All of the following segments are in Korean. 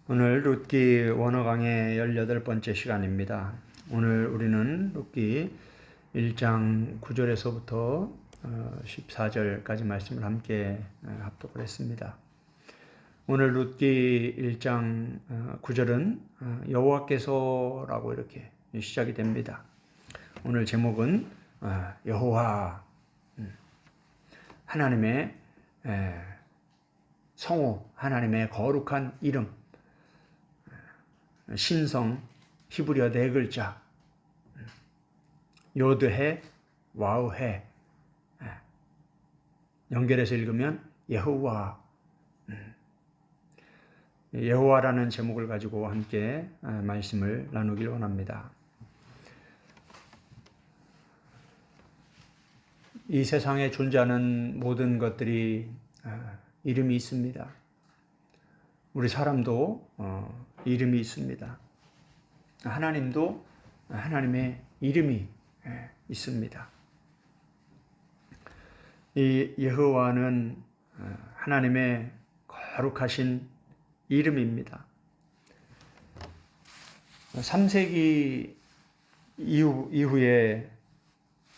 오늘 룻기 원어강의 18번째 시간입니다. 오늘 우리는 룻기 1장 9절에서부터 14절까지 말씀을 함께 합독을 했습니다. 오늘 룻기 1장 9절은 여호와께서라고 이렇게 시작이 됩니다. 오늘 제목은 여호와, 하나님의 성호, 하나님의 거룩한 이름, 신성, 히브리어 4글자, 요드해, 와우해, 연결해서 읽으면 여호와, 여호와라는 제목을 가지고 함께 말씀을 나누길 원합니다. 이 세상에 존재하는 모든 것들이 이름이 있습니다. 우리 사람도 이름이 있습니다. 하나님도 하나님의 이름이 있습니다. 이 여호와는 하나님의 거룩하신 이름입니다. 3세기 이후에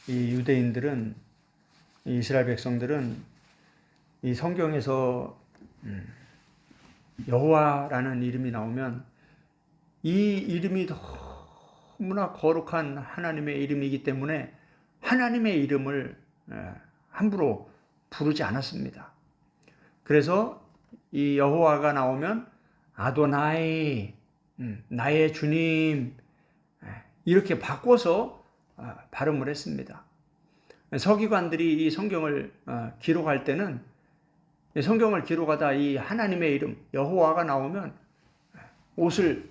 이 유대인들은, 이스라엘 백성들은 이 성경에서 여호와라는 이름이 나오면 이 이름이 너무나 거룩한 하나님의 이름이기 때문에 하나님의 이름을 함부로 부르지 않았습니다. 그래서 이 여호와가 나오면 아도나이, 나의 주님, 이렇게 바꿔서 발음을 했습니다. 서기관들이 이 성경을 기록할 때는, 성경을 기록하다 이 하나님의 이름 여호와가 나오면 옷을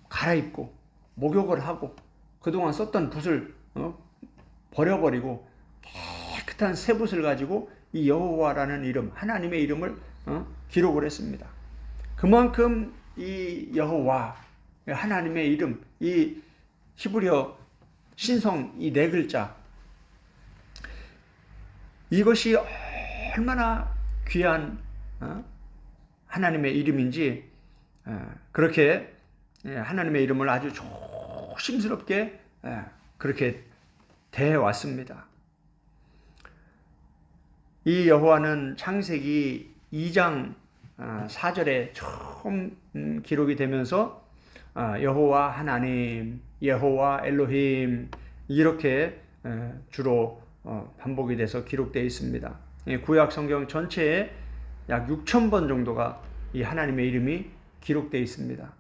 갈아입고 목욕을 하고 그동안 썼던 붓을 버려버리고 깨끗한 새 붓을 가지고 이 여호와라는 이름, 하나님의 이름을 기록을 했습니다. 그만큼 이 여호와, 하나님의 이름, 이 히브리어 신성 이 4글자, 이것이 얼마나 귀한 하나님의 이름인지 그렇게 하나님의 이름을 아주 조심스럽게 그렇게 대해왔습니다. 이 여호와는 창세기 2장 4절에 처음 기록이 되면서 여호와 하나님, 여호와 엘로힘, 이렇게 주로 반복이 돼서 기록되어 있습니다. 구약 성경 전체에 약 6,000번 정도가 이 하나님의 이름이 기록되어 있습니다.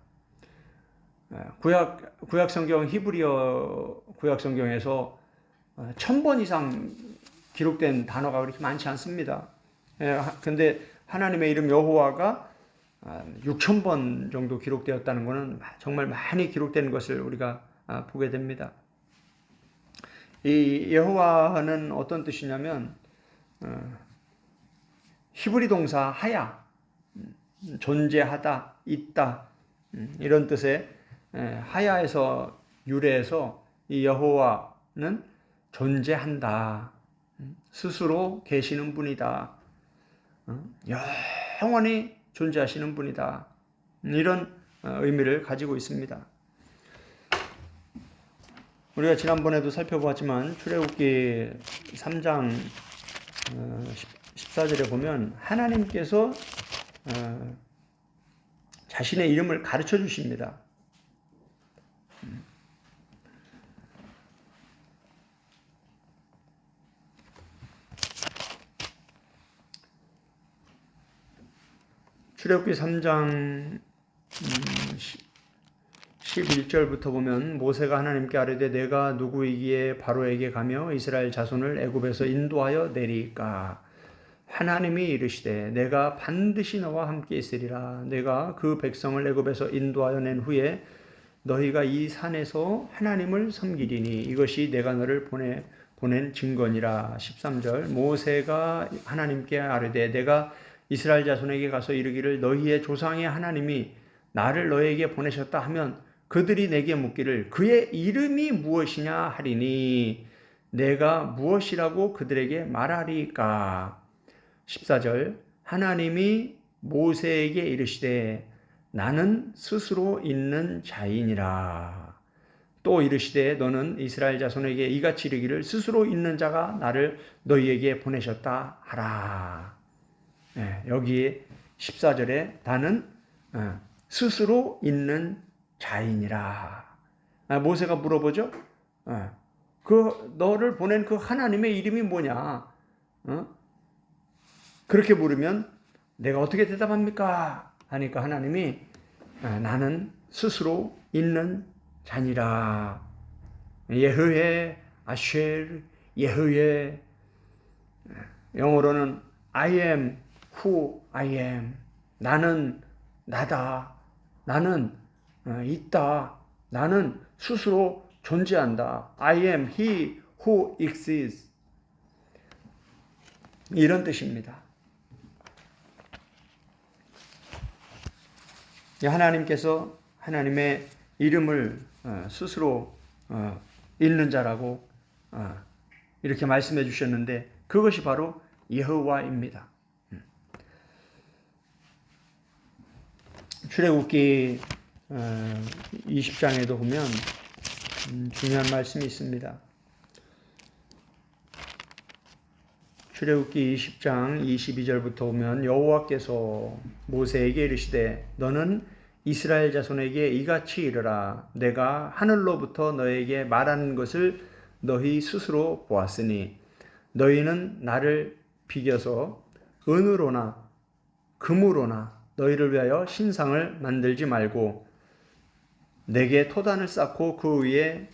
구약 성경, 히브리어 구약 성경에서 1,000번 이상 기록된 단어가 그렇게 많지 않습니다. 근데 하나님의 이름 여호와가 6,000번 정도 기록되었다는 것은 정말 많이 기록된 것을 우리가 보게 됩니다. 이 여호와는 어떤 뜻이냐면 히브리 동사 하야, 존재하다, 있다, 이런 뜻의 하야에서 유래해서 이 여호와는 존재한다, 스스로 계시는 분이다, 영원히 존재하시는 분이다, 이런 의미를 가지고 있습니다. 우리가 지난번에도 살펴보았지만 출애굽기 3장 14절에 보면 하나님께서 자신의 이름을 가르쳐 주십니다. 출애굽기 3장 11절부터 보면 모세가 하나님께 아뢰되 내가 누구이기에 바로에게 가며 이스라엘 자손을 애굽에서 인도하여 내리까? 하나님이 이르시되 내가 반드시 너와 함께 있으리라. 내가 그 백성을 애굽에서 인도하여 낸 후에 너희가 이 산에서 하나님을 섬기리니 이것이 내가 너를 보낸 증거니라. 13절 모세가 하나님께 아뢰되 내가 이스라엘 자손에게 가서 이르기를 너희의 조상의 하나님이 나를 너에게 보내셨다 하면 그들이 내게 묻기를 그의 이름이 무엇이냐 하리니 내가 무엇이라고 그들에게 말하리까? 14절 하나님이 모세에게 이르시되 나는 스스로 있는 자이니라. 또 이르시되 너는 이스라엘 자손에게 이같이 이르기를 스스로 있는 자가 나를 너희에게 보내셨다 하라. 여기 14절에 나는 스스로 있는 자이니라. 모세가 물어보죠. 그 너를 보낸 그 하나님의 이름이 뭐냐? 그렇게 물으면 내가 어떻게 대답합니까? 하니까 하나님이 나는 스스로 있는 자니라. 예흐에 아쉘 예흐에. 영어로는 I am who I am. 나는 나다. 나는 있다. 나는 스스로 존재한다. I am he who exists. 이런 뜻입니다. 하나님께서 하나님의 이름을 스스로 있는 자라고 이렇게 말씀해 주셨는데 그것이 바로 여호와입니다. 출애굽기 20장에도 보면 중요한 말씀이 있습니다. 출애굽기 20장 22절부터 보면 여호와께서 모세에게 이르시되 너는 이스라엘 자손에게 이같이 이르라. 내가 하늘로부터 너에게 말하는 것을 너희 스스로 보았으니 너희는 나를 비겨서 은으로나 금으로나 너희를 위하여 신상을 만들지 말고 내게 토단을 쌓고 그 위에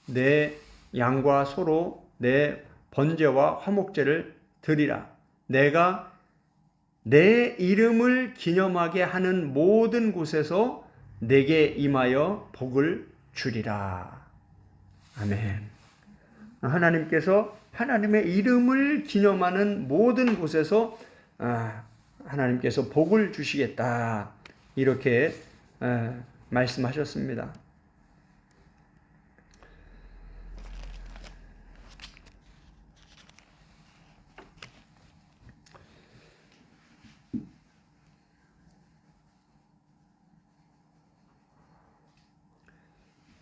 내 양과 소로 내 번제와 화목제를 드리라. 내가 내 이름을 기념하게 하는 모든 곳에서 내게 임하여 복을 주리라. 아멘. 하나님께서 하나님의 이름을 기념하는 모든 곳에서 하나님께서 복을 주시겠다. 이렇게 말씀하셨습니다.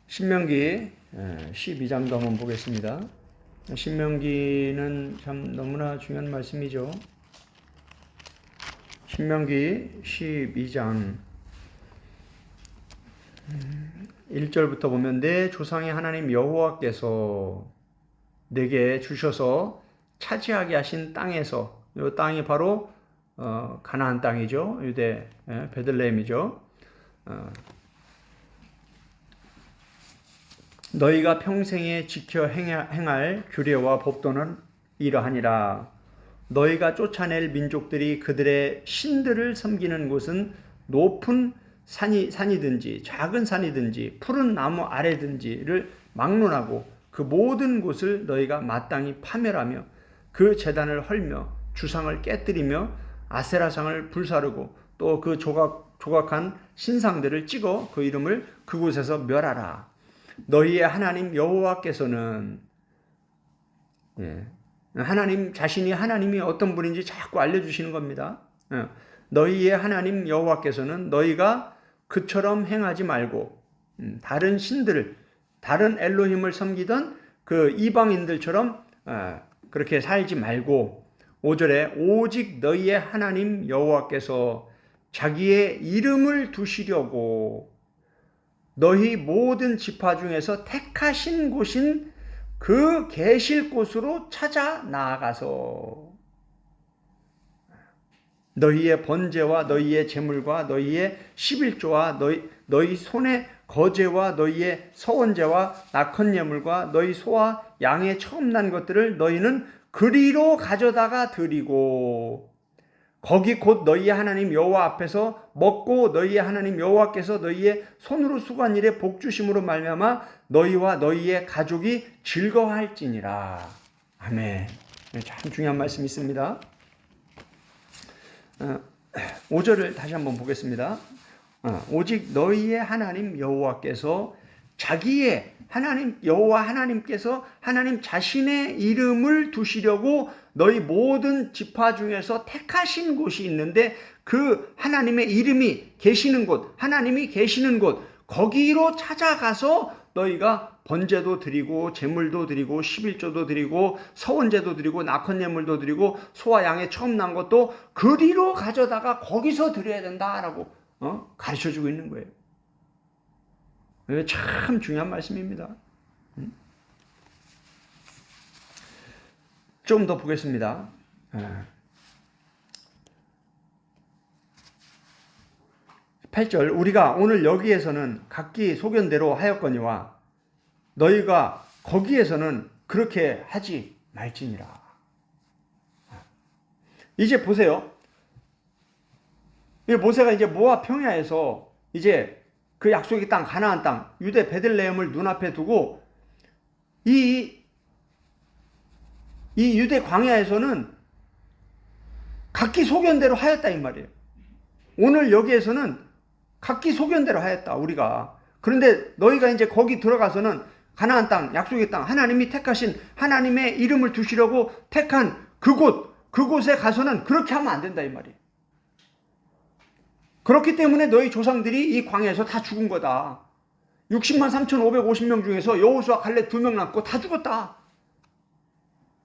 신명기 12장도 한번 보겠습니다. 신명기는 참 너무나 중요한 말씀이죠. 신명기 12장 1절부터 보면 내 조상의 하나님 여호와께서 내게 주셔서 차지하게 하신 땅에서, 이 땅이 바로 가나안 땅이죠. 유대 베들레헴이죠. 너희가 평생에 지켜 행할 규례와 법도는 이러하니라. 너희가 쫓아낼 민족들이 그들의 신들을 섬기는 곳은 높은 산이든지 작은 산이든지 푸른 나무 아래든지를 막론하고 그 모든 곳을 너희가 마땅히 파멸하며 그 제단을 헐며 주상을 깨뜨리며 아세라상을 불사르고 또 그 조각한 신상들을 찍어 그 이름을 그곳에서 멸하라. 너희의 하나님 여호와께서는 하나님 자신이 하나님이 어떤 분인지 자꾸 알려주시는 겁니다. 너희의 하나님 여호와께서는 너희가 그처럼 행하지 말고 다른 신들을 다른 엘로힘을 섬기던 그 이방인들처럼 그렇게 살지 말고 5절에 오직 너희의 하나님 여호와께서 자기의 이름을 두시려고 너희 모든 지파 중에서 택하신 곳인 그 계실 곳으로 찾아 나아가서 너희의 번제와 너희의 제물과 너희의 11조와 너희 손의 거제와 너희의 서원제와 낙헌 예물과 너희 소와 양의 처음 난 것들을 너희는 그리로 가져다가 드리고 거기 곧 너희의 하나님 여호와 앞에서 먹고 너희의 하나님 여호와께서 너희의 손으로 수고한 일에 복 주심으로 말미암아 너희와 너희의 가족이 즐거워할지니라. 아멘. 참 중요한 말씀이 있습니다. 5절을 다시 한번 보겠습니다. 오직 너희의 하나님 여호와께서 자기의 하나님 여호와 하나님께서 하나님 자신의 이름을 두시려고 너희 모든 지파 중에서 택하신 곳이 있는데 그 하나님의 이름이 계시는 곳, 하나님이 계시는 곳, 거기로 찾아가서 너희가 번제도 드리고 제물도 드리고 11조도 드리고 서원제도 드리고 낙헌예물도 드리고 소와 양의 처음 난 것도 그리로 가져다가 거기서 드려야 된다라고 가르쳐주고 있는 거예요. 참 중요한 말씀입니다. 좀 더 보겠습니다. 8절 우리가 오늘 여기에서는 각기 소견대로 하였거니와 너희가 거기에서는 그렇게 하지 말지니라. 이제 보세요. 모세가 이제 모압 평야에서 이제 그 약속의 땅 가나안 땅 유대 베들레헴을 눈앞에 두고 이 유대 광야에서는 각기 소견대로 하였다 이 말이에요. 오늘 여기에서는 각기 소견대로 하였다 우리가. 그런데 너희가 이제 거기 들어가서는 가나안 땅 약속의 땅 하나님이 택하신 하나님의 이름을 두시려고 택한 그곳에 가서는 그렇게 하면 안 된다 이 말이에요. 그렇기 때문에 너희 조상들이 이 광야에서 다 죽은 거다. 60만 3,550명 중에서 여호수아 갈렙 2명 남고 다 죽었다.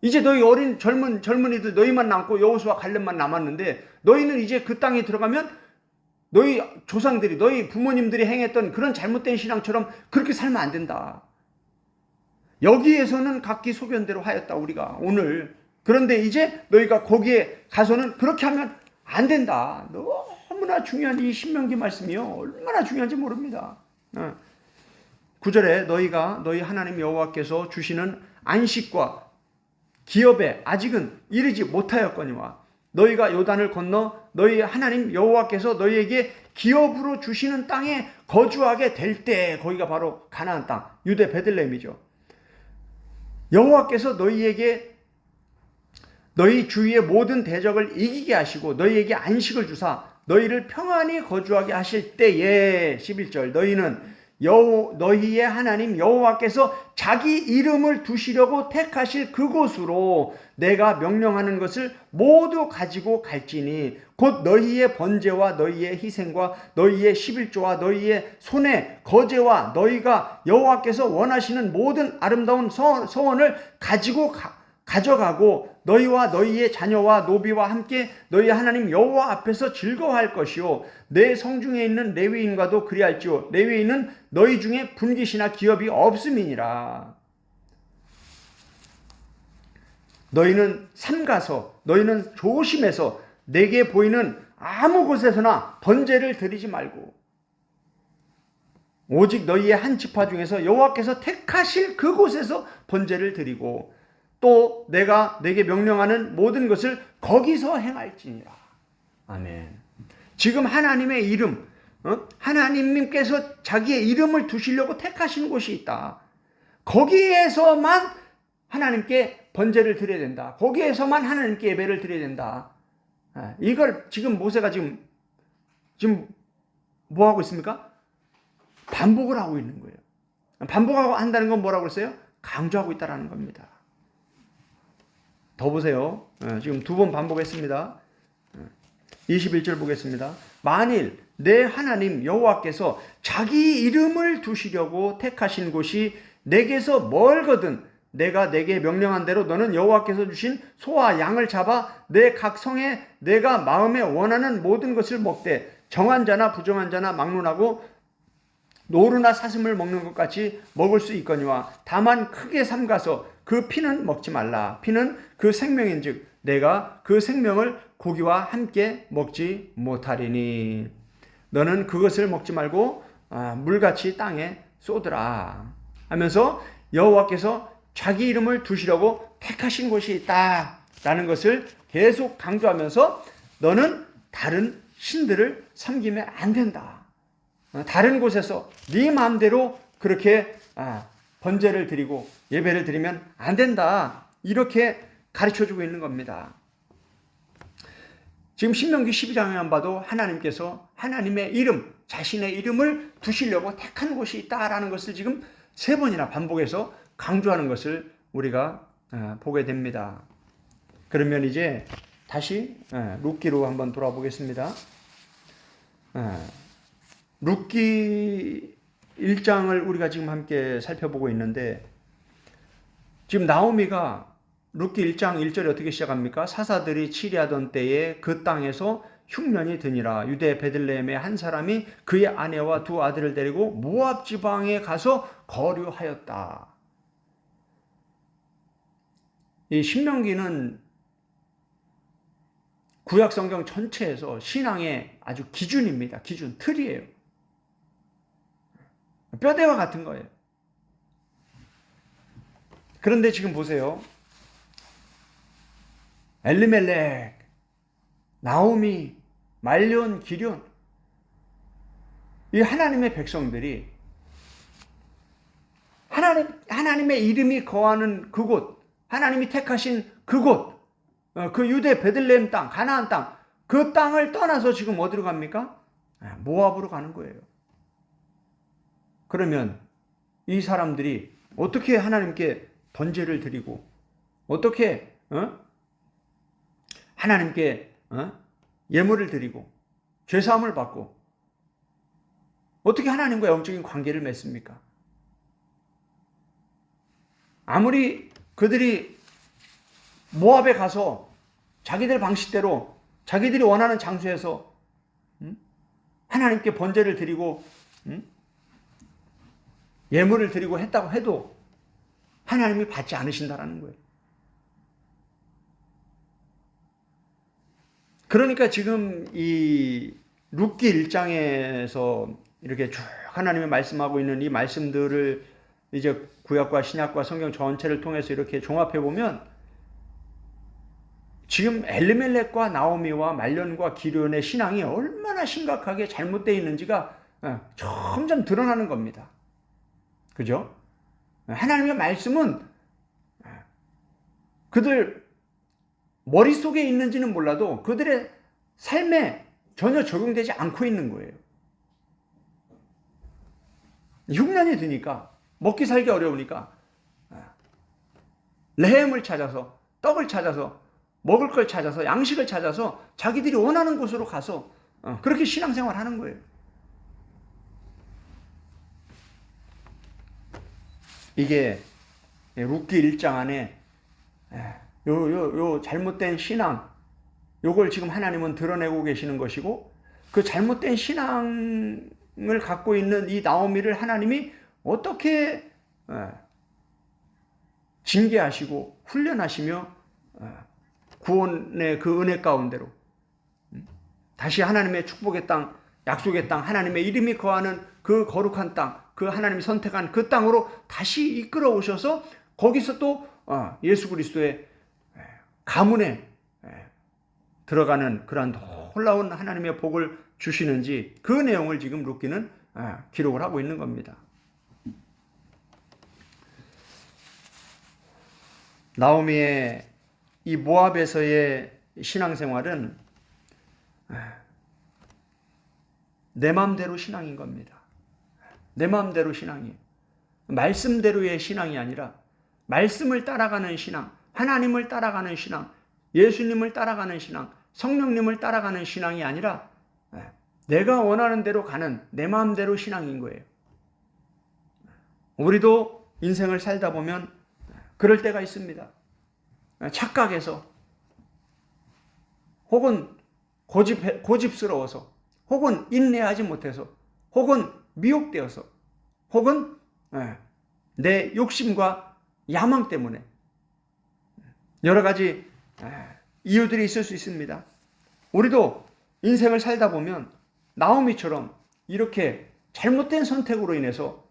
이제 너희 어린 젊은이들 너희만 남고 여호수아 갈렙만 남았는데 너희는 이제 그 땅에 들어가면 너희 조상들이 너희 부모님들이 행했던 그런 잘못된 신앙처럼 그렇게 살면 안 된다. 여기에서는 각기 소견대로 하였다 우리가 오늘. 그런데 이제 너희가 거기에 가서는 그렇게 하면 안 된다. 너무나 중요한 이 신명기 말씀이요. 얼마나 중요한지 모릅니다. 9절에 너희가 너희 하나님 여호와께서 주시는 안식과 기업에 아직은 이르지 못하였거니와 너희가 요단을 건너 너희 하나님 여호와께서 너희에게 기업으로 주시는 땅에 거주하게 될 때 거기가 바로 가나안 땅 유대 베들레헴이죠. 여호와께서 너희에게 너희 주위의 모든 대적을 이기게 하시고 너희에게 안식을 주사 너희를 평안히 거주하게 하실 때에 11절 너희는 너희의 하나님 여호와께서 자기 이름을 두시려고 택하실 그곳으로 내가 명령하는 것을 모두 가지고 갈지니 곧 너희의 번제와 너희의 희생과 너희의 11조와 너희의 손의 거제와 너희가 여호와께서 원하시는 모든 아름다운 서원을 가져가고 너희와 너희의 자녀와 노비와 함께 너희 하나님 여호와 앞에서 즐거워할 것이요 내 성중에 있는 레위인과도 그리할지요 레위인은 너희 중에 분깃이나 기업이 없음이니라. 너희는 삼가서 너희는 조심해서 내게 보이는 아무 곳에서나 번제를 드리지 말고 오직 너희의 한 지파 중에서 여호와께서 택하실 그곳에서 번제를 드리고 또 내가 내게 명령하는 모든 것을 거기서 행할지니라. 아멘. 지금 하나님의 이름, 하나님께서 자기의 이름을 두시려고 택하신 곳이 있다. 거기에서만 하나님께 번제를 드려야 된다. 거기에서만 하나님께 예배를 드려야 된다. 이걸 지금 모세가 지금 뭐 하고 있습니까? 반복을 하고 있는 거예요. 반복하고 한다는 건 뭐라고 그랬어요? 강조하고 있다는 겁니다. 더 보세요. 지금 2번 반복했습니다. 21절 보겠습니다. 만일 내 하나님 여호와께서 자기 이름을 두시려고 택하신 곳이 내게서 멀거든 내가 내게 명령한 대로 너는 여호와께서 주신 소와 양을 잡아 내 각 성에 내가 마음에 원하는 모든 것을 먹되 정한 자나 부정한 자나 막론하고 노루나 사슴을 먹는 것 같이 먹을 수 있거니와 다만 크게 삼가서 그 피는 먹지 말라. 피는 그 생명인즉 내가 그 생명을 고기와 함께 먹지 못하리니 너는 그것을 먹지 말고 물같이 땅에 쏟으라 하면서 여호와께서 자기 이름을 두시려고 택하신 곳이 있다라는 것을 계속 강조하면서 너는 다른 신들을 섬기면 안 된다. 다른 곳에서 네 마음대로 그렇게 번제를 드리고 예배를 드리면 안 된다. 이렇게 가르쳐주고 있는 겁니다. 지금 신명기 12장에만 봐도 하나님께서 하나님의 이름, 자신의 이름을 두시려고 택한 곳이 있다라는 것을 지금 3번이나 반복해서 강조하는 것을 우리가 보게 됩니다. 그러면 이제 다시 룻기로 한번 돌아보겠습니다. 룻기 1장을 우리가 지금 함께 살펴보고 있는데, 지금 나오미가 룻기 1장 1절에 어떻게 시작합니까? 사사들이 치리하던 때에 그 땅에서 흉년이 드니라. 유대 베들레헴의 한 사람이 그의 아내와 2 아들을 데리고 모압 지방에 가서 거류하였다. 이 신명기는 구약 성경 전체에서 신앙의 아주 기준입니다. 기준, 틀이에요. 뼈대와 같은 거예요. 그런데 지금 보세요. 엘리멜렉, 나오미, 말론, 기럐, 이 하나님의 백성들이 하나님의 이름이 거하는 그곳, 하나님이 택하신 그곳, 그 유대 베들레헴 땅, 가나안 땅, 그 땅을 떠나서 지금 어디로 갑니까? 모압으로 가는 거예요. 그러면 이 사람들이 어떻게 하나님께 번제를 드리고, 어떻게 하나님께 예물을 드리고 죄사함을 받고 어떻게 하나님과 영적인 관계를 맺습니까? 아무리 그들이 모압에 가서 자기들 방식대로 자기들이 원하는 장소에서 하나님께 번제를 드리고 예물을 드리고 했다고 해도 하나님이 받지 않으신다라는 거예요. 그러니까 지금 이 룻기 1장에서 이렇게 쭉 하나님이 말씀하고 있는 이 말씀들을 이제 구약과 신약과 성경 전체를 통해서 이렇게 종합해 보면, 지금 엘리멜렉과 나오미와 말론과 기럐의 신앙이 얼마나 심각하게 잘못되어 있는지가 점점 드러나는 겁니다. 그죠? 하나님의 말씀은 그들 머릿속에 있는지는 몰라도 그들의 삶에 전혀 적용되지 않고 있는 거예요. 흉년이 드니까, 먹기 살기 어려우니까 레헴을 찾아서, 떡을 찾아서, 먹을 걸 찾아서, 양식을 찾아서 자기들이 원하는 곳으로 가서 그렇게 신앙생활 하는 거예요. 이게 룻기 1장 안에 요 잘못된 신앙, 요걸 지금 하나님은 드러내고 계시는 것이고, 그 잘못된 신앙을 갖고 있는 이 나오미를 하나님이 어떻게 징계하시고 훈련하시며 구원의 그 은혜 가운데로 다시 하나님의 축복의 땅, 약속의 땅, 하나님의 이름이 거하는 그 거룩한 땅, 그 하나님이 선택한 그 땅으로 다시 이끌어 오셔서 거기서 또 예수 그리스도의 가문에 들어가는 그러한 놀라운 하나님의 복을 주시는지, 그 내용을 지금 룻기는 기록을 하고 있는 겁니다. 나오미의 이 모압에서의 신앙생활은 내 마음대로 신앙인 겁니다. 내 마음대로 신앙이에요. 말씀대로의 신앙이 아니라 말씀을 따라가는 신앙, 하나님을 따라가는 신앙, 예수님을 따라가는 신앙, 성령님을 따라가는 신앙이 아니라 내가 원하는 대로 가는 내 마음대로 신앙인 거예요. 우리도 인생을 살다 보면 그럴 때가 있습니다. 착각해서, 혹은 고집스러워서, 혹은 인내하지 못해서, 혹은 미혹되어서, 혹은 내 욕심과 야망 때문에 여러 가지 이유들이 있을 수 있습니다. 우리도 인생을 살다 보면 나오미처럼 이렇게 잘못된 선택으로 인해서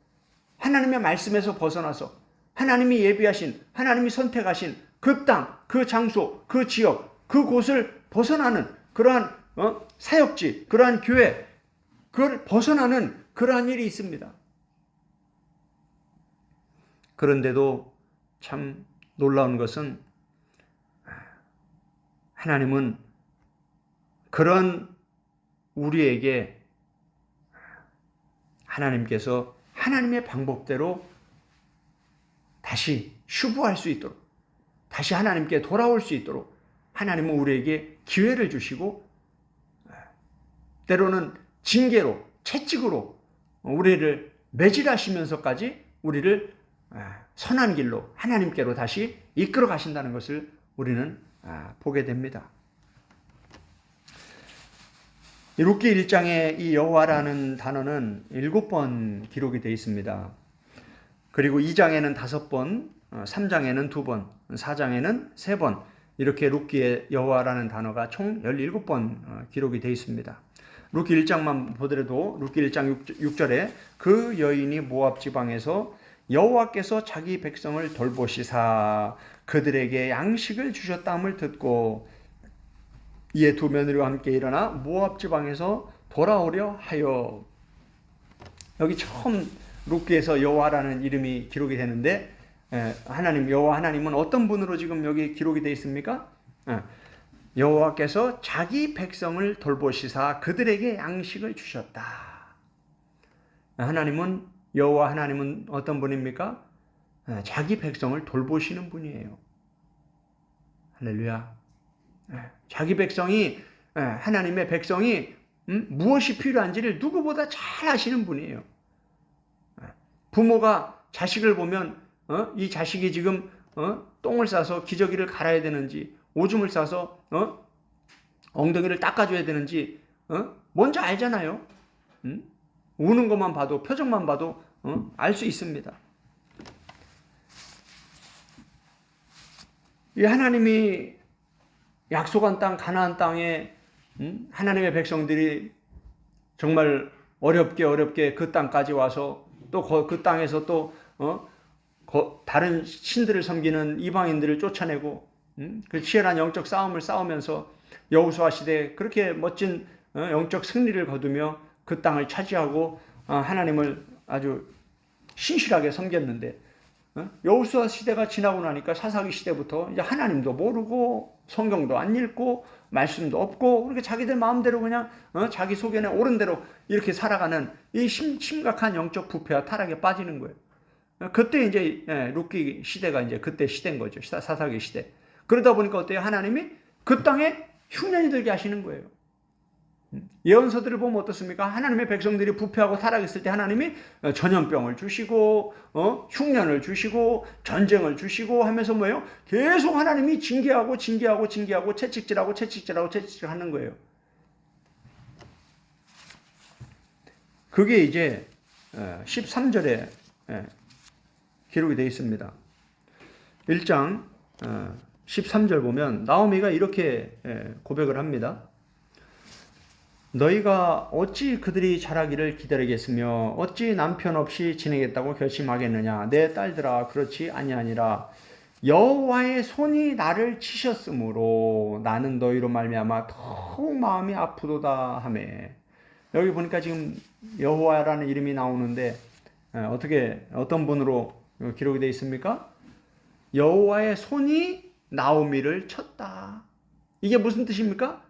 하나님의 말씀에서 벗어나서 하나님이 예비하신, 하나님이 선택하신 그 땅, 그 장소, 그 지역, 그 곳을 벗어나는 그러한 사역지, 그러한 교회, 그걸 벗어나는 그러한 일이 있습니다. 그런데도 참 놀라운 것은 하나님은 그런 우리에게 하나님께서 하나님의 방법대로 다시 슈브할 수 있도록, 다시 하나님께 돌아올 수 있도록 하나님은 우리에게 기회를 주시고, 때로는 징계로, 채찍으로 우리를 매질하시면서까지 우리를 선한 길로 하나님께로 다시 이끌어 가신다는 것을 우리는 보게 됩니다. 룻기 1장에 이 여호와라는 단어는 7번 기록이 되어 있습니다. 그리고 2장에는 5번, 3장에는 2번, 4장에는 3번, 이렇게 룻기의 여호와라는 단어가 총 17번 기록이 되어 있습니다. 룻기 1장만 보더라도 룻기 1장 6절에 그 여인이 모압 지방에서 여호와께서 자기 백성을 돌보시사 그들에게 양식을 주셨다함을 듣고 이에 두 며느리와 함께 일어나 모압 지방에서 돌아오려 하여. 여기 처음 룻기에서 여호와라는 이름이 기록이 되는데, 하나님, 여호와 하나님은 어떤 분으로 지금 여기 기록이 되어 있습니까? 여호와께서 자기 백성을 돌보시사 그들에게 양식을 주셨다. 여호와 하나님은 어떤 분입니까? 자기 백성을 돌보시는 분이에요. 할렐루야. 자기 백성이, 하나님의 백성이 무엇이 필요한지를 누구보다 잘 아시는 분이에요. 부모가 자식을 보면 이 자식이 지금 똥을 싸서 기저귀를 갈아야 되는지, 오줌을 싸서 엉덩이를 닦아줘야 되는지 먼저 알잖아요. 우는 것만 봐도, 표정만 봐도 알 수 있습니다. 이 하나님이 약속한 땅, 가나안 땅에 하나님의 백성들이 정말 어렵게 그 땅까지 와서 또 그 땅에서 또 다른 신들을 섬기는 이방인들을 쫓아내고 그 치열한 영적 싸움을 싸우면서 여호수아 시대에 그렇게 멋진 영적 승리를 거두며 그 땅을 차지하고 하나님을 아주 신실하게 섬겼는데, 여호수아 시대가 지나고 나니까 사사기 시대부터 이제 하나님도 모르고 성경도 안 읽고 말씀도 없고 그렇게 자기들 마음대로 그냥 자기 소견에 옳은 대로 이렇게 살아가는 이 심각한 영적 부패와 타락에 빠지는 거예요. 그때 이제 룻기 시대가 이제 그때 시대인 거죠. 사사기 시대. 그러다 보니까 어때요? 하나님이 그 땅에 흉년이 들게 하시는 거예요. 예언서들을 보면 어떻습니까? 하나님의 백성들이 부패하고 타락했을 때 하나님이 전염병을 주시고 흉년을 주시고 전쟁을 주시고 하면서 뭐예요? 계속 하나님이 징계하고 채찍질하는 거예요. 그게 이제 13절에 기록이 되어 있습니다. 1장 13절 보면 나오미가 이렇게 고백을 합니다. 너희가 어찌 그들이 자라기를 기다리겠으며 어찌 남편 없이 지내겠다고 결심하겠느냐. 내 딸들아, 그렇지 아니하니라. 여호와의 손이 나를 치셨으므로 나는 너희로 말미암아 더욱 마음이 아프도다 하매. 여기 보니까 지금 여호와라는 이름이 나오는데 어떤 분으로 기록이 되어 있습니까? 여호와의 손이 나오미를 쳤다. 이게 무슨 뜻입니까?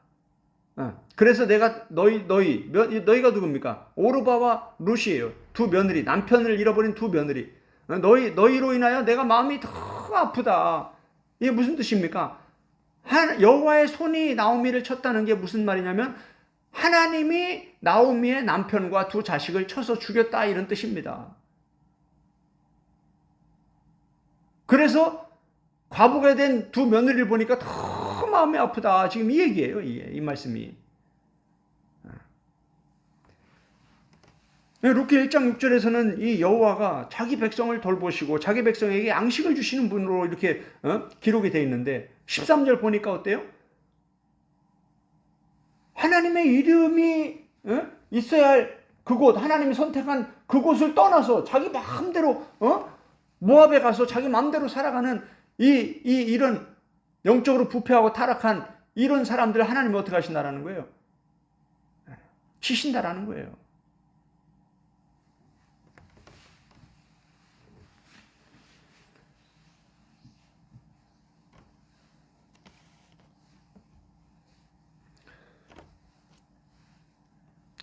그래서 내가 너희가 누굽니까? 오르바와 룻이에요. 두 며느리, 남편을 잃어버린 두 며느리. 너희로 인하여 내가 마음이 더 아프다. 이게 무슨 뜻입니까? 여호와의 손이 나오미를 쳤다는 게 무슨 말이냐면 하나님이 나오미의 남편과 두 자식을 쳐서 죽였다, 이런 뜻입니다. 그래서 과부가 된 두 며느리를 보니까 더 마음이 아프다. 지금 이 얘기예요. 이 말씀이. 룻기 1장 6절에서는 이 여호와가 자기 백성을 돌보시고 자기 백성에게 양식을 주시는 분으로 이렇게 기록이 되어 있는데 13절 보니까 어때요? 하나님의 이름이 있어야 할 그곳, 하나님이 선택한 그곳을 떠나서 자기 마음대로 모압에 가서 자기 마음대로 살아가는 이런 영적으로 부패하고 타락한 이런 사람들 하나님이 어떻게 하신다라는 거예요? 치신다라는 거예요.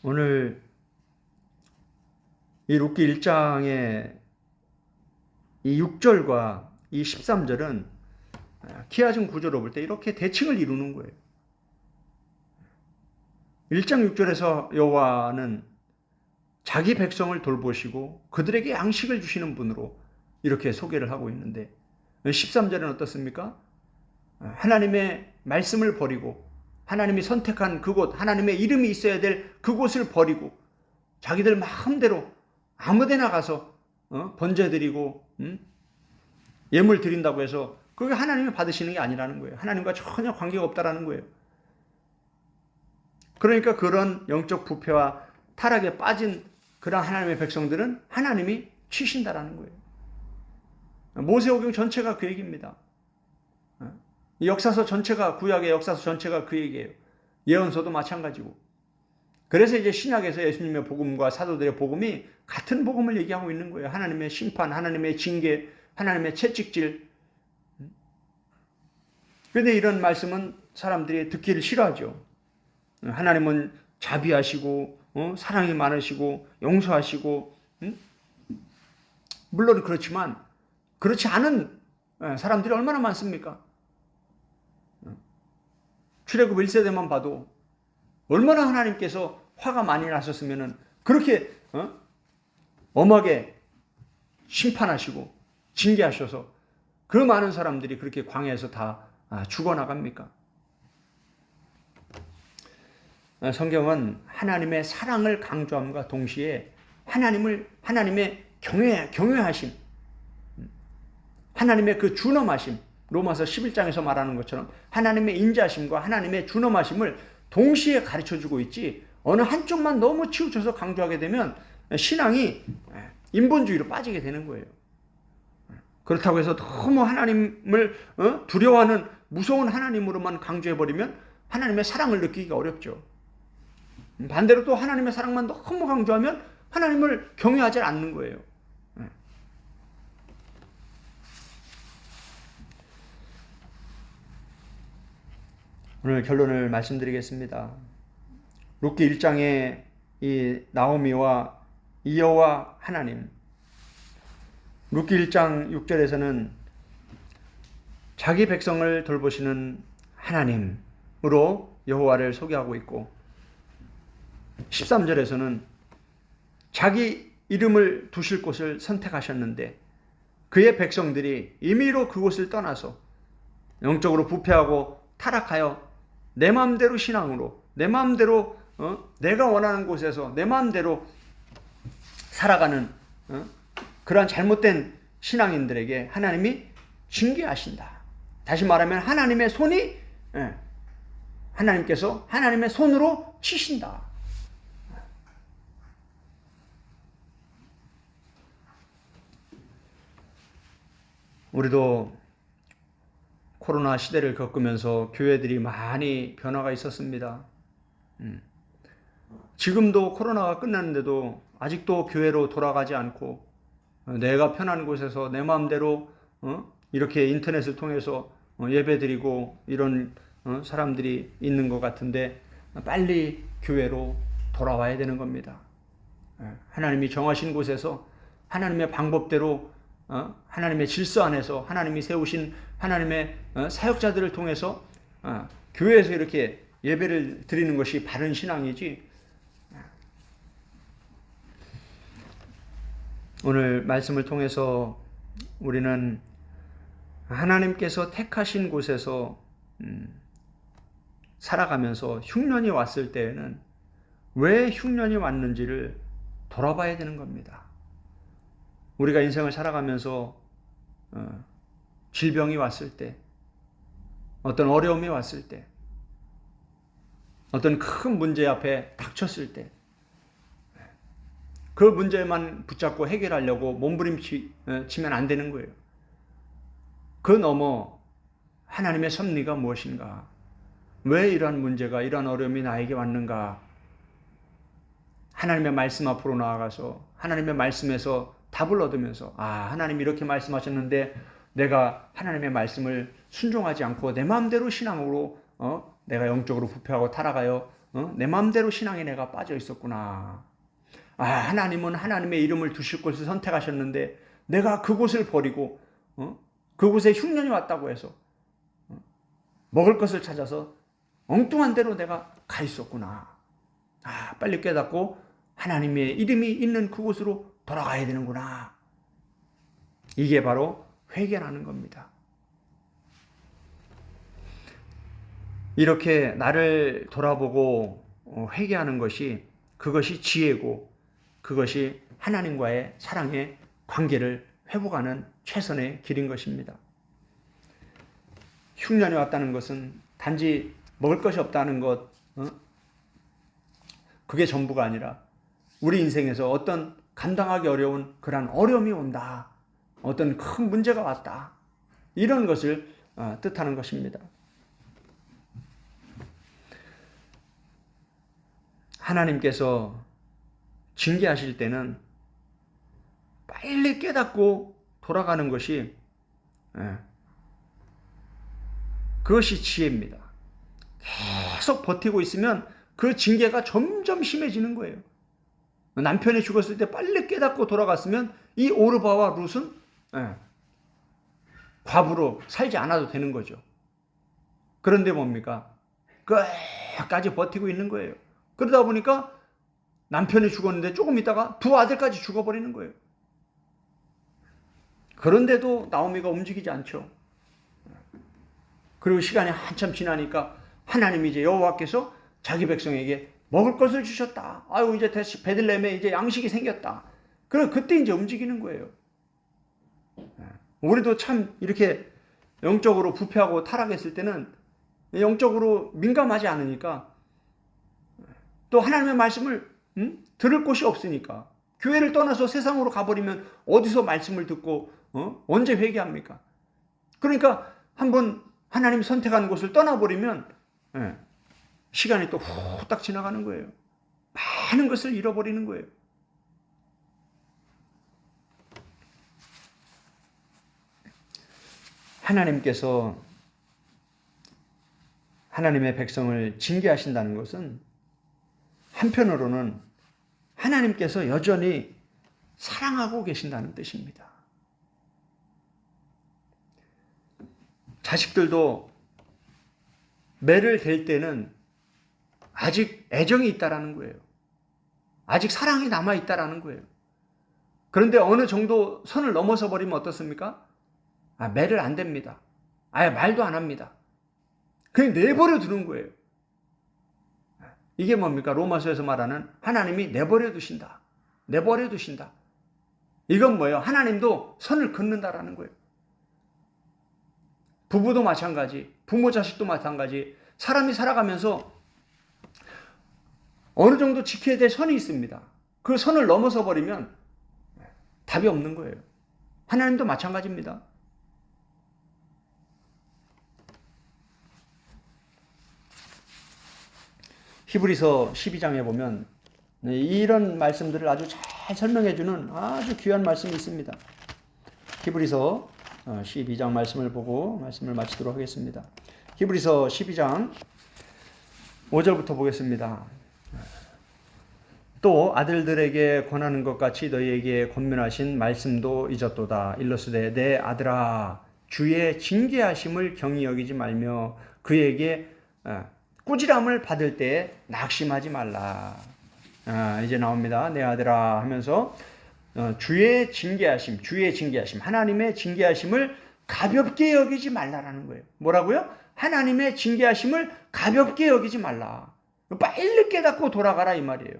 오늘 이 룻기 1장의 이 6절과 이 13절은 기하중 구조로 볼 때 이렇게 대칭을 이루는 거예요. 1장 6절에서 여호와는 자기 백성을 돌보시고 그들에게 양식을 주시는 분으로 이렇게 소개를 하고 있는데 13절은 어떻습니까? 하나님의 말씀을 버리고 하나님이 선택한 그곳, 하나님의 이름이 있어야 될 그곳을 버리고 자기들 마음대로 아무데나 가서 번제드리고 예물 드린다고 해서 그게 하나님이 받으시는 게 아니라는 거예요. 하나님과 전혀 관계가 없다라는 거예요. 그러니까 그런 영적 부패와 타락에 빠진 그런 하나님의 백성들은 하나님이 치신다라는 거예요. 모세오경 전체가 그 얘기입니다. 이 역사서 전체가, 구약의 역사서 전체가 그 얘기예요. 예언서도 마찬가지고. 그래서 이제 신약에서 예수님의 복음과 사도들의 복음이 같은 복음을 얘기하고 있는 거예요. 하나님의 심판, 하나님의 징계, 하나님의 채찍질. 그런데 이런 말씀은 사람들이 듣기를 싫어하죠. 하나님은 자비하시고 사랑이 많으시고 용서하시고 물론 그렇지만 그렇지 않은 사람들이 얼마나 많습니까? 출애굽 1세대만 봐도 얼마나 하나님께서 화가 많이 나셨으면 그렇게 엄하게 심판하시고 징계하셔서 그 많은 사람들이 그렇게 광야에서 다 죽어나갑니까? 성경은 하나님의 사랑을 강조함과 동시에 하나님의 경외하심, 하나님의 그 준엄하심, 로마서 11장에서 말하는 것처럼 하나님의 인자심과 하나님의 준엄하심을 동시에 가르쳐주고 있지, 어느 한쪽만 너무 치우쳐서 강조하게 되면 신앙이 인본주의로 빠지게 되는 거예요. 그렇다고 해서 너무 하나님을 두려워하는 무서운 하나님으로만 강조해버리면 하나님의 사랑을 느끼기가 어렵죠. 반대로 또 하나님의 사랑만 너무 강조하면 하나님을 경외하지 않는 거예요. 오늘 결론을 말씀드리겠습니다. 룻기 1장의 이 나오미와 이여와 하나님, 룻기 1장 6절에서는 자기 백성을 돌보시는 하나님으로 여호와를 소개하고 있고 13절에서는 자기 이름을 두실 곳을 선택하셨는데 그의 백성들이 임의로 그곳을 떠나서 영적으로 부패하고 타락하여 내 마음대로 신앙으로, 내 마음대로 내가 원하는 곳에서 내 마음대로 살아가는 그러한 잘못된 신앙인들에게 하나님이 징계하신다. 다시 말하면 하나님의 손이 하나님께서 하나님의 손으로 치신다. 우리도 코로나 시대를 겪으면서 교회들이 많이 변화가 있었습니다. 지금도 코로나가 끝났는데도 아직도 교회로 돌아가지 않고 내가 편한 곳에서 내 마음대로 이렇게 인터넷을 통해서 예배드리고 이런 사람들이 있는 것 같은데 빨리 교회로 돌아와야 되는 겁니다. 하나님이 정하신 곳에서 하나님의 방법대로 하나님의 질서 안에서 하나님이 세우신 하나님의 사역자들을 통해서 교회에서 이렇게 예배를 드리는 것이 바른 신앙이지. 오늘 말씀을 통해서 우리는 하나님께서 택하신 곳에서 살아가면서 흉년이 왔을 때에는 왜 흉년이 왔는지를 돌아봐야 되는 겁니다. 우리가 인생을 살아가면서 질병이 왔을 때, 어떤 어려움이 왔을 때, 어떤 큰 문제 앞에 닥쳤을 때, 그 문제만 붙잡고 해결하려고 몸부림치면 안 되는 거예요. 그 너머 하나님의 섭리가 무엇인가? 왜 이러한 문제가, 이러한 어려움이 나에게 왔는가? 하나님의 말씀 앞으로 나아가서 하나님의 말씀에서 답을 얻으면서 하나님이 이렇게 말씀하셨는데 내가 하나님의 말씀을 순종하지 않고 내 마음대로 신앙으로 내가 영적으로 부패하고 타락하여 내 마음대로 신앙에 내가 빠져 있었구나. 하나님은 하나님의 이름을 두실 곳을 선택하셨는데 내가 그곳을 버리고 그곳에 흉년이 왔다고 해서 먹을 것을 찾아서 엉뚱한 데로 내가 가 있었구나. 빨리 깨닫고 하나님의 이름이 있는 그곳으로 돌아가야 되는구나. 이게 바로 회개라는 겁니다. 이렇게 나를 돌아보고 회개하는 것이, 그것이 지혜고 그것이 하나님과의 사랑의 관계를 회복하는 최선의 길인 것입니다. 흉년이 왔다는 것은 단지 먹을 것이 없다는 것, 그게 전부가 아니라 우리 인생에서 어떤 감당하기 어려운 그러한 어려움이 온다. 어떤 큰 문제가 왔다. 이런 것을 뜻하는 것입니다. 하나님께서 징계하실 때는 빨리 깨닫고 돌아가는 것이, 그것이 지혜입니다. 계속 버티고 있으면 그 징계가 점점 심해지는 거예요. 남편이 죽었을 때 빨리 깨닫고 돌아갔으면 이 오르바와 룻은 과부로 살지 않아도 되는 거죠. 그런데 뭡니까? 끝까지 버티고 있는 거예요. 그러다 보니까 남편이 죽었는데 조금 있다가 두 아들까지 죽어버리는 거예요. 그런데도 나오미가 움직이지 않죠. 그리고 시간이 한참 지나니까 하나님이 이제 여호와께서 자기 백성에게 먹을 것을 주셨다. 이제 다시 베들레헴에 이제 양식이 생겼다. 그럼 그때 이제 움직이는 거예요. 우리도 참 이렇게 영적으로 부패하고 타락했을 때는 영적으로 민감하지 않으니까, 또 하나님의 말씀을 들을 곳이 없으니까, 교회를 떠나서 세상으로 가버리면 어디서 말씀을 듣고 언제 회개합니까? 그러니까 한번 하나님 선택한 곳을 떠나버리면 시간이 또 후딱 지나가는 거예요. 많은 것을 잃어버리는 거예요. 하나님께서 하나님의 백성을 징계하신다는 것은 한편으로는 하나님께서 여전히 사랑하고 계신다는 뜻입니다. 자식들도 매를 댈 때는 아직 애정이 있다라는 거예요. 아직 사랑이 남아있다라는 거예요. 그런데 어느 정도 선을 넘어서 버리면 어떻습니까? 매를 안 댑니다. 아예 말도 안 합니다. 그냥 내버려 두는 거예요. 이게 뭡니까? 로마서에서 말하는 하나님이 내버려 두신다. 내버려 두신다. 이건 뭐예요? 하나님도 선을 긋는다라는 거예요. 부부도 마찬가지, 부모 자식도 마찬가지, 사람이 살아가면서 어느 정도 지켜야 될 선이 있습니다. 그 선을 넘어서 버리면 답이 없는 거예요. 하나님도 마찬가지입니다. 히브리서 12장에 보면 이런 말씀들을 아주 잘 설명해주는 아주 귀한 말씀이 있습니다. 히브리서 12장 말씀을 보고 말씀을 마치도록 하겠습니다. 히브리서 12장 5절부터 보겠습니다. 또 아들들에게 권하는 것 같이 너희에게 권면하신 말씀도 잊었도다. 일러스되 내 아들아 주의 징계하심을 경히 여기지 말며 그에게 꾸지람을 받을 때 낙심하지 말라. 이제 나옵니다. 내 아들아 하면서 주의 징계하심, 하나님의 징계하심을 가볍게 여기지 말라라는 거예요. 뭐라고요? 하나님의 징계하심을 가볍게 여기지 말라. 빨리 깨닫고 돌아가라 이 말이에요.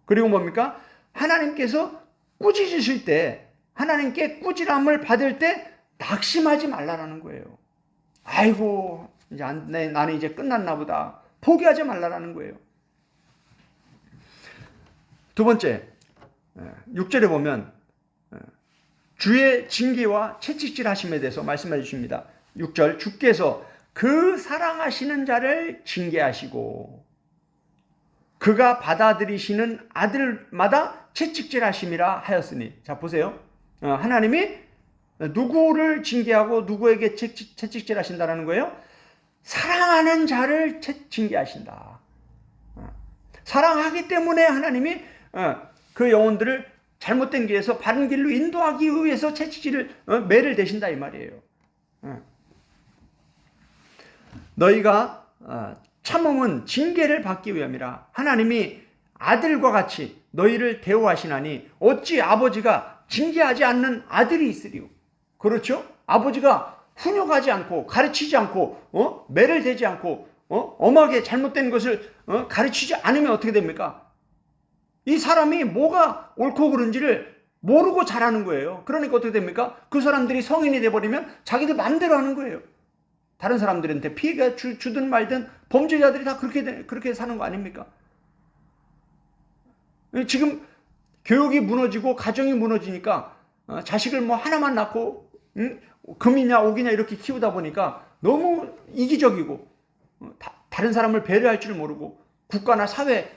그리고 뭡니까? 하나님께서 꾸짖으실 때, 하나님께 꾸지람을 받을 때 낙심하지 말라라는 거예요. 아이고, 이제 나는 이제 끝났나 보다. 포기하지 말라라는 거예요. 두 번째, 6절에 보면 주의 징계와 채찍질 하심에 대해서 말씀해 주십니다. 6절, 주께서 그 사랑하시는 자를 징계하시고 그가 받아들이시는 아들마다 채찍질 하심이라 하였으니. 자, 보세요. 하나님이 누구를 징계하고 누구에게 채찍질 하신다라는 거예요? 사랑하는 자를 징계하신다. 사랑하기 때문에 하나님이 그 영혼들을 잘못된 길에서 바른 길로 인도하기 위해서 채찍질을 매를 대신다 이 말이에요. 너희가 참음은 징계를 받기 위함이라. 하나님이 아들과 같이 너희를 대우하시나니 어찌 아버지가 징계하지 않는 아들이 있으리요. 그렇죠? 아버지가 훈육하지 않고 가르치지 않고 매를 대지 않고 엄하게 잘못된 것을 가르치지 않으면 어떻게 됩니까? 이 사람이 뭐가 옳고 그른지를 모르고 자라는 거예요. 그러니까 어떻게 됩니까? 그 사람들이 성인이 돼버리면 자기들 마음대로 하는 거예요. 다른 사람들한테 피해가 주든 말든 범죄자들이 다 그렇게 사는 거 아닙니까? 지금 교육이 무너지고 가정이 무너지니까 자식을 뭐 하나만 낳고 금이냐 옥이냐 이렇게 키우다 보니까 너무 이기적이고 다른 사람을 배려할 줄 모르고 국가나 사회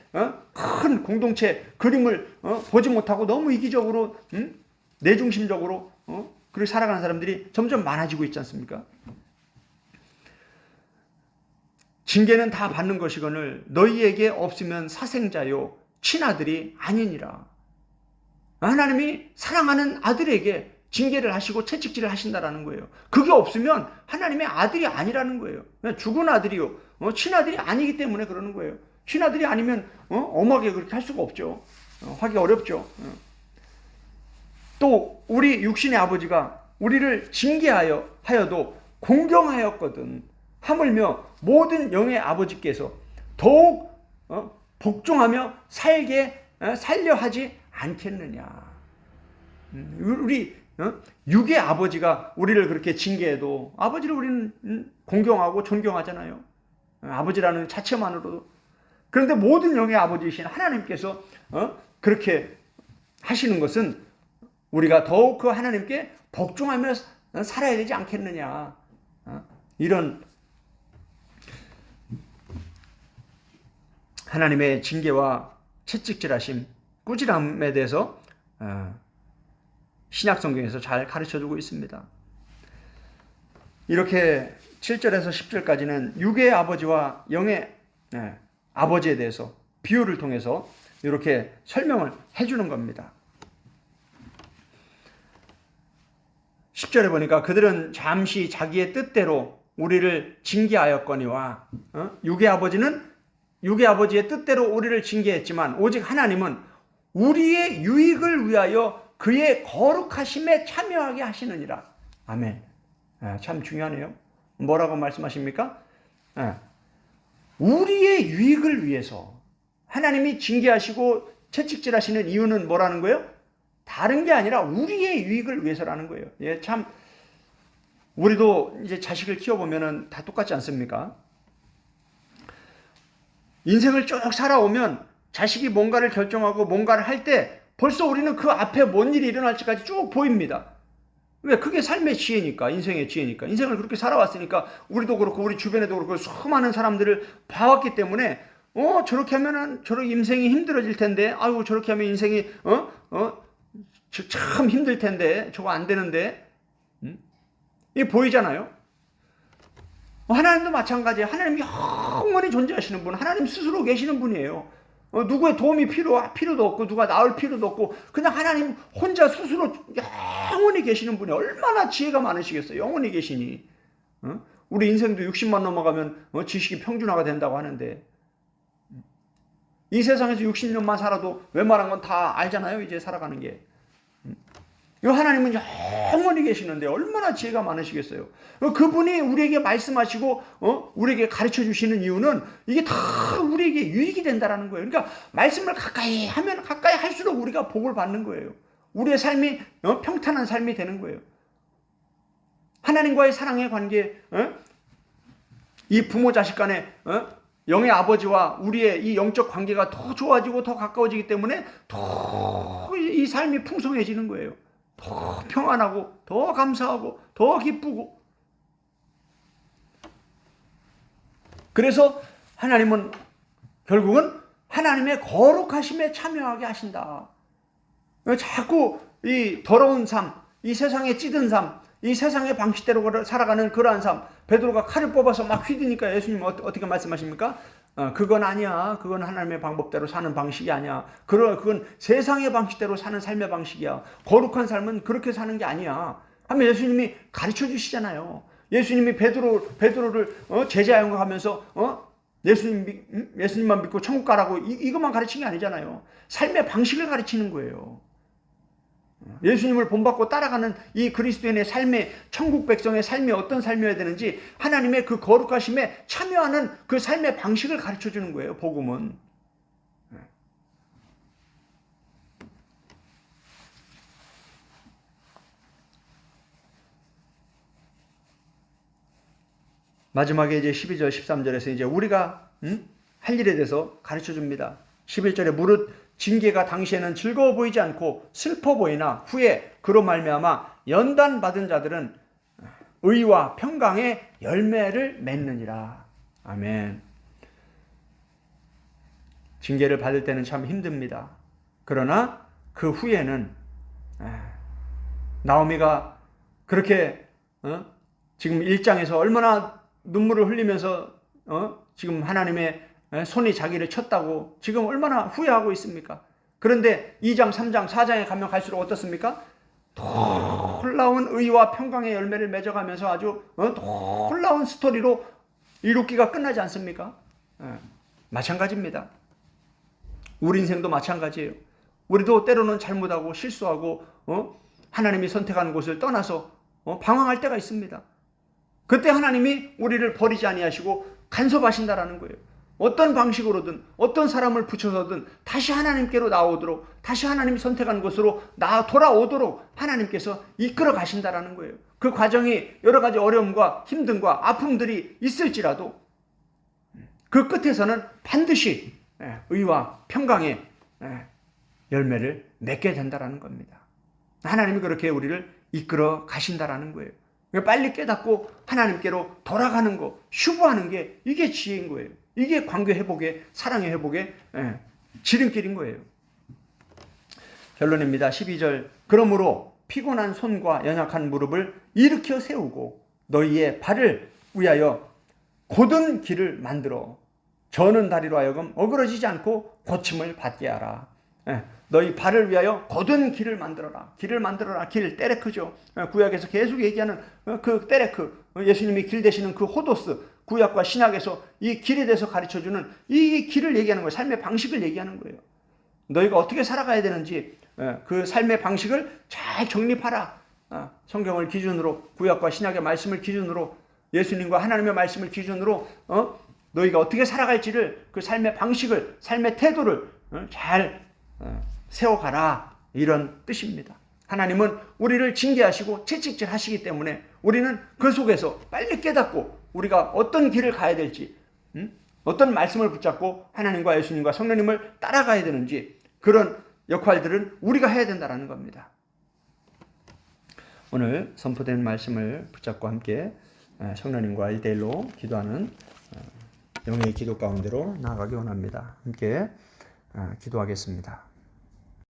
큰 공동체 그림을 보지 못하고 너무 이기적으로 내중심적으로 그렇게 살아가는 사람들이 점점 많아지고 있지 않습니까? 징계는 다 받는 것이거늘 너희에게 없으면 사생자요 친아들이 아니니라. 하나님이 사랑하는 아들에게 징계를 하시고 채찍질을 하신다라는 거예요. 그게 없으면 하나님의 아들이 아니라는 거예요. 죽은 아들이요 친아들이 아니기 때문에 그러는 거예요. 친아들이 아니면 엄하게 그렇게 할 수가 없죠. 하기 어렵죠. 또 우리 육신의 아버지가 우리를 징계하여도 공경하였거든 하물며 모든 영의 아버지께서 더욱 복종하며 살려 하지 않겠느냐. 우리 육의 아버지가 우리를 그렇게 징계해도 아버지를 우리는 공경하고 존경하잖아요. 아버지라는 자체만으로도. 그런데 모든 영의 아버지이신 하나님께서 그렇게 하시는 것은 우리가 더욱 그 하나님께 복종하며 살아야 되지 않겠느냐. 이런 하나님의 징계와 채찍질하심, 꾸지람에 대해서 신약 성경에서 잘 가르쳐주고 있습니다. 이렇게 7절에서 10절까지는 육의 아버지와 영의 아버지에 대해서 비유를 통해서 이렇게 설명을 해주는 겁니다. 10절에 보니까 그들은 잠시 자기의 뜻대로 우리를 징계하였거니와 육의 아버지의 뜻대로 우리를 징계했지만 오직 하나님은 우리의 유익을 위하여 그의 거룩하심에 참여하게 하시느니라. 아멘. 참 중요하네요. 뭐라고 말씀하십니까? 우리의 유익을 위해서 하나님이 징계하시고 채찍질하시는 이유는 뭐라는 거예요? 다른 게 아니라 우리의 유익을 위해서라는 거예요. 예, 참 우리도 이제 자식을 키워보면은 다 똑같지 않습니까? 인생을 쭉 살아오면 자식이 뭔가를 결정하고 뭔가를 할 때 벌써 우리는 그 앞에 뭔 일이 일어날지까지 쭉 보입니다. 왜? 그게 삶의 지혜니까, 인생의 지혜니까. 인생을 그렇게 살아왔으니까 우리도 그렇고 우리 주변에도 그렇고 수많은 사람들을 봐왔기 때문에 저렇게 하면은 저렇게 인생이 힘들어질 텐데, 아유 저렇게 하면 인생이 참 힘들 텐데, 저거 안 되는데, 이게 보이잖아요. 하나님도 마찬가지예요. 하나님이 영원히 존재하시는 분, 하나님 스스로 계시는 분이에요. 누구의 도움이 필요도 없고 누가 나을 필요도 없고 그냥 하나님 혼자 스스로 영원히 계시는 분이 얼마나 지혜가 많으시겠어요. 영원히 계시니. 우리 인생도 60만 넘어가면 지식이 평준화가 된다고 하는데 이 세상에서 60년만 살아도 웬만한 건 다 알잖아요. 이제 살아가는 게. 하나님은 영원히 계시는데 얼마나 지혜가 많으시겠어요. 그분이 우리에게 말씀하시고 우리에게 가르쳐 주시는 이유는 이게 다 우리에게 유익이 된다라는 거예요. 그러니까 말씀을 가까이 하면 가까이 할수록 우리가 복을 받는 거예요. 우리의 삶이 평탄한 삶이 되는 거예요. 하나님과의 사랑의 관계, 이 부모 자식 간의 영의 아버지와 우리의 이 영적 관계가 더 좋아지고 더 가까워지기 때문에 더 이 삶이 풍성해지는 거예요. 더 평안하고 더 감사하고 더 기쁘고. 그래서 하나님은 결국은 하나님의 거룩하심에 참여하게 하신다. 자꾸 이 더러운 삶, 이 세상에 찌든 삶, 이 세상의 방식대로 살아가는 그러한 삶, 베드로가 칼을 뽑아서 막 휘두니까 예수님은 어떻게 말씀하십니까? 그건 아니야. 그건 하나님의 방법대로 사는 방식이 아니야. 그건 세상의 방식대로 사는 삶의 방식이야. 거룩한 삶은 그렇게 사는 게 아니야. 하면 예수님이 가르쳐 주시잖아요. 예수님이 베드로를 제자 영접하면서 예수님만 믿고 천국 가라고 이것만 가르친 게 아니잖아요. 삶의 방식을 가르치는 거예요. 예수님을 본받고 따라가는 이 그리스도인의 삶의, 천국 백성의 삶이 어떤 삶이어야 되는지 하나님의 그 거룩하심에 참여하는 그 삶의 방식을 가르쳐 주는 거예요. 복음은. 마지막에 이제 12절, 13절에서 이제 우리가 할 일에 대해서 가르쳐 줍니다. 11절에 무릇 징계가 당시에는 즐거워 보이지 않고 슬퍼 보이나 후에 그로 말미암아 연단 받은 자들은 의와 평강의 열매를 맺느니라. 아멘. 징계를 받을 때는 참 힘듭니다. 그러나 그 후에는 나오미가 그렇게 지금 1장에서 얼마나 눈물을 흘리면서 지금 하나님의 손이 자기를 쳤다고 지금 얼마나 후회하고 있습니까? 그런데 2장, 3장, 4장에 가면 갈수록 어떻습니까? 놀라운 의와 평강의 열매를 맺어가면서 아주 놀라운 스토리로 이루기가 끝나지 않습니까? 마찬가지입니다. 우리 인생도 마찬가지예요. 우리도 때로는 잘못하고 실수하고 하나님이 선택한 곳을 떠나서 방황할 때가 있습니다. 그때 하나님이 우리를 버리지 아니하시고 간섭하신다라는 거예요. 어떤 방식으로든 어떤 사람을 붙여서든 다시 하나님께로 나오도록, 다시 하나님이 선택한 곳으로 돌아오도록 하나님께서 이끌어 가신다라는 거예요. 그 과정이 여러 가지 어려움과 힘듦과 아픔들이 있을지라도 그 끝에서는 반드시 의와 평강의 열매를 맺게 된다라는 겁니다. 하나님이 그렇게 우리를 이끌어 가신다라는 거예요. 빨리 깨닫고 하나님께로 돌아가는 거, 휴부하는 게 이게 지혜인 거예요. 이게 관계 회복의, 사랑의 회복의 지름길인 거예요. 결론입니다. 12절. 그러므로 피곤한 손과 연약한 무릎을 일으켜 세우고 너희의 발을 위하여 곧은 길을 만들어 저는 다리로 하여금 어그러지지 않고 고침을 받게 하라. 너희 발을 위하여 곧은 길을 만들어라. 길을 만들어라. 길, 때레크죠. 구약에서 계속 얘기하는 그 때레크, 예수님이 길 되시는 그 호도스, 구약과 신약에서 이 길에 대해서 가르쳐주는 이 길을 얘기하는 거예요. 삶의 방식을 얘기하는 거예요. 너희가 어떻게 살아가야 되는지 그 삶의 방식을 잘 정립하라. 성경을 기준으로, 구약과 신약의 말씀을 기준으로, 예수님과 하나님의 말씀을 기준으로 너희가 어떻게 살아갈지를, 그 삶의 방식을, 삶의 태도를 잘 세워가라, 이런 뜻입니다. 하나님은 우리를 징계하시고 채찍질 하시기 때문에 우리는 그 속에서 빨리 깨닫고 우리가 어떤 길을 가야 될지, 어떤 말씀을 붙잡고 하나님과 예수님과 성령님을 따라가야 되는지, 그런 역할들은 우리가 해야 된다는 겁니다. 오늘 선포된 말씀을 붙잡고 함께 성령님과 1대1로 기도하는 영의 기도 가운데로 나아가기 원합니다. 함께 기도하겠습니다.